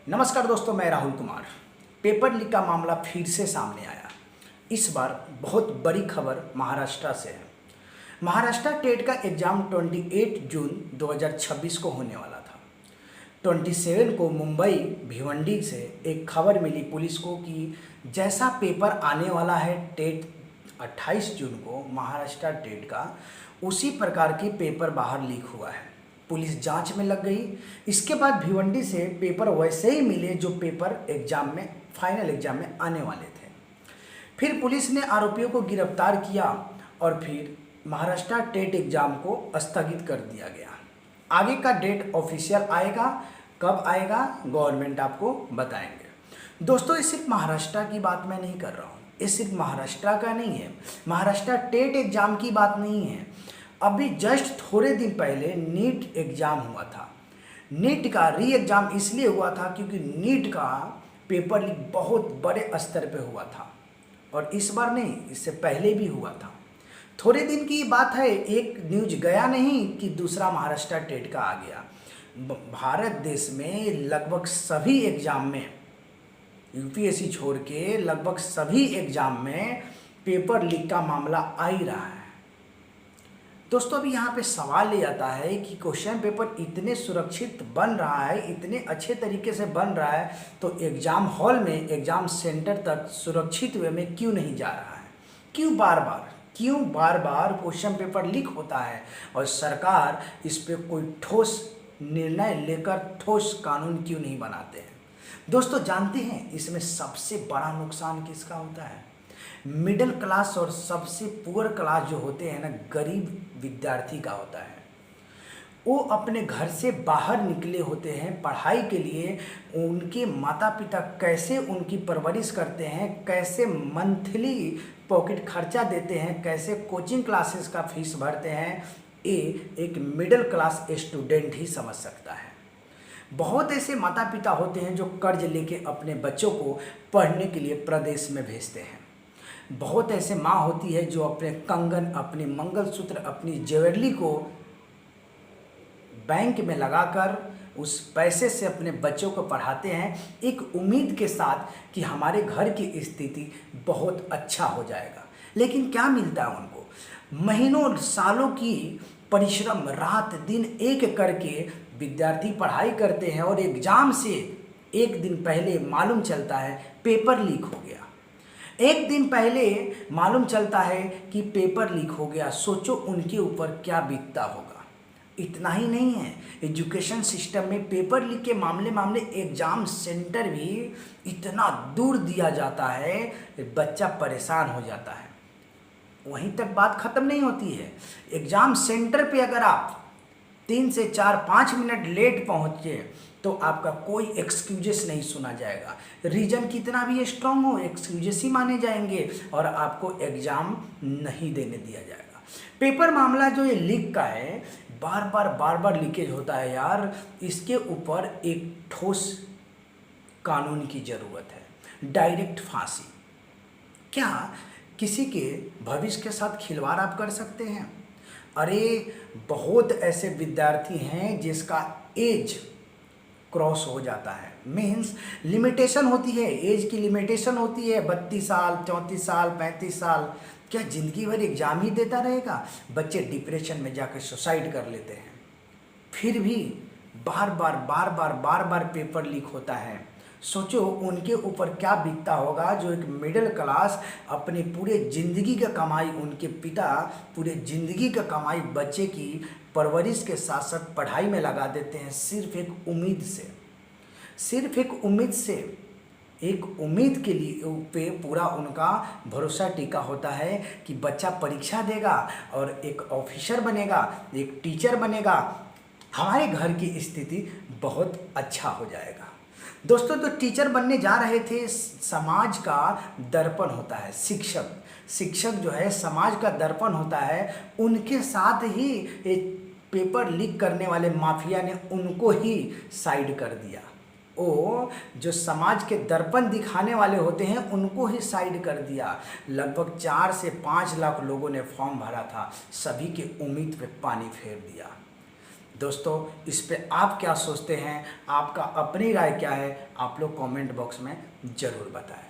नमस्कार दोस्तों, मैं राहुल कुमार। पेपर लीक का मामला फिर से सामने आया। इस बार बहुत बड़ी खबर महाराष्ट्र से है। महाराष्ट्र टेट का एग्जाम 28 जून 2026 को होने वाला था। 27 को मुंबई भिवंडी से एक खबर मिली पुलिस को कि जैसा पेपर आने वाला है टेट 28 जून को महाराष्ट्र टेट का, उसी प्रकार के पेपर बाहर लीक हुआ है। पुलिस जांच में लग गई। इसके बाद भिवंडी से पेपर वैसे ही मिले जो पेपर एग्जाम में फाइनल एग्जाम में आने वाले थे। फिर पुलिस ने आरोपियों को गिरफ्तार किया और फिर महाराष्ट्र टेट एग्जाम को स्थगित कर दिया गया। आगे का डेट ऑफिशियल आएगा, कब आएगा गवर्नमेंट आपको बताएंगे। दोस्तों, ये सिर्फ महाराष्ट्र की बात मैं नहीं कर रहा हूँ, ये सिर्फ महाराष्ट्र का नहीं है, महाराष्ट्र टेट एग्जाम की बात नहीं है। अभी जस्ट थोड़े दिन पहले नीट एग्जाम हुआ था। नीट का री एग्जाम इसलिए हुआ था क्योंकि नीट का पेपर लीक बहुत बड़े स्तर पे हुआ था, और इस बार नहीं, इससे पहले भी हुआ था। थोड़े दिन की बात है, एक न्यूज गया नहीं कि दूसरा महाराष्ट्र टेट का आ गया। भारत देश में लगभग सभी एग्जाम में, यूपीएससी छोड़ के लगभग सभी एग्जाम में पेपर लीक का मामला आ ही रहा है। दोस्तों, अभी यहाँ पे सवाल ये आता है कि क्वेश्चन पेपर इतने सुरक्षित बन रहा है, इतने अच्छे तरीके से बन रहा है, तो एग्ज़ाम हॉल में, एग्ज़ाम सेंटर तक सुरक्षित वे में क्यों नहीं जा रहा है? क्यों बार बार क्वेश्चन पेपर लीक होता है और सरकार इस पर कोई ठोस निर्णय लेकर ठोस कानून क्यों नहीं बनाते हैं? दोस्तों, जानते हैं इसमें सबसे बड़ा नुकसान किसका होता है? मिडिल क्लास और सबसे पुअर क्लास जो होते हैं ना, गरीब विद्यार्थी का होता है। वो अपने घर से बाहर निकले होते हैं पढ़ाई के लिए। उनके माता पिता कैसे उनकी परवरिश करते हैं, कैसे मंथली पॉकेट खर्चा देते हैं, कैसे कोचिंग क्लासेस का फीस भरते हैं, ये एक मिडिल क्लास स्टूडेंट ही समझ सकता है। बहुत ऐसे माता पिता होते हैं जो कर्ज लेके अपने बच्चों को पढ़ने के लिए प्रदेश में भेजते हैं। बहुत ऐसे माँ होती है जो अपने कंगन, अपने मंगलसूत्र, अपनी ज्वेलरी को बैंक में लगाकर उस पैसे से अपने बच्चों को पढ़ाते हैं, एक उम्मीद के साथ कि हमारे घर की स्थिति बहुत अच्छा हो जाएगा। लेकिन क्या मिलता है उनको? महीनों सालों की परिश्रम, रात दिन एक करके विद्यार्थी पढ़ाई करते हैं और एग्जाम से एक दिन पहले मालूम चलता है पेपर लीक हो गया। एक दिन पहले मालूम चलता है कि पेपर लीक हो गया। सोचो उनके ऊपर क्या बीतता होगा। इतना ही नहीं है, एजुकेशन सिस्टम में पेपर लीक के मामले एग्जाम सेंटर भी इतना दूर दिया जाता है, बच्चा परेशान हो जाता है। वहीं तक बात खत्म नहीं होती है। एग्जाम सेंटर पे अगर आप 3 से 4-5 मिनट लेट पहुँचे तो आपका कोई एक्सक्यूजेस नहीं सुना जाएगा। रीजन कितना भी स्ट्रांग हो, एक्सक्यूजेस ही माने जाएंगे और आपको एग्जाम नहीं देने दिया जाएगा। पेपर मामला जो ये लीक का है, बार बार लीकेज होता है यार। इसके ऊपर एक ठोस कानून की ज़रूरत है। डायरेक्ट फांसी। क्या किसी के भविष्य के साथ खिलवाड़ आप कर सकते हैं? अरे, बहुत ऐसे विद्यार्थी हैं जिसका एज क्रॉस हो जाता है, मीन्स लिमिटेशन होती है, एज की लिमिटेशन होती है 32 साल, 34 साल, 35 साल। क्या ज़िंदगी भर एग्जाम ही देता रहेगा? बच्चे डिप्रेशन में जाकर सुसाइड कर लेते हैं। फिर भी बार बार पेपर लीक होता है। सोचो उनके ऊपर क्या बीतता होगा जो एक मिडिल क्लास अपने पूरे ज़िंदगी का कमाई, उनके पिता पूरे ज़िंदगी का कमाई बच्चे की परवरिश के साथ साथ पढ़ाई में लगा देते हैं, सिर्फ एक उम्मीद से, सिर्फ एक उम्मीद से। एक उम्मीद के लिए पे पूरा उनका भरोसा टिका होता है कि बच्चा परीक्षा देगा और एक ऑफिसर बनेगा, एक टीचर बनेगा, हमारे घर की स्थिति बहुत अच्छा हो जाएगा। दोस्तों, तो टीचर बनने जा रहे थे, समाज का दर्पण होता है शिक्षक जो है समाज का दर्पण होता है। उनके साथ ही एक पेपर लीक करने वाले माफिया ने उनको ही साइड कर दिया। वो जो समाज के दर्पण दिखाने वाले होते हैं उनको ही साइड कर दिया। लगभग 4 से 5 लाख लोगों ने फॉर्म भरा था, सभी के उम्मीद पे पानी फेर दिया। दोस्तों इस पे आप क्या सोचते हैं, आपका अपनी राय क्या है, आप लोग कमेंट बॉक्स में ज़रूर बताएं।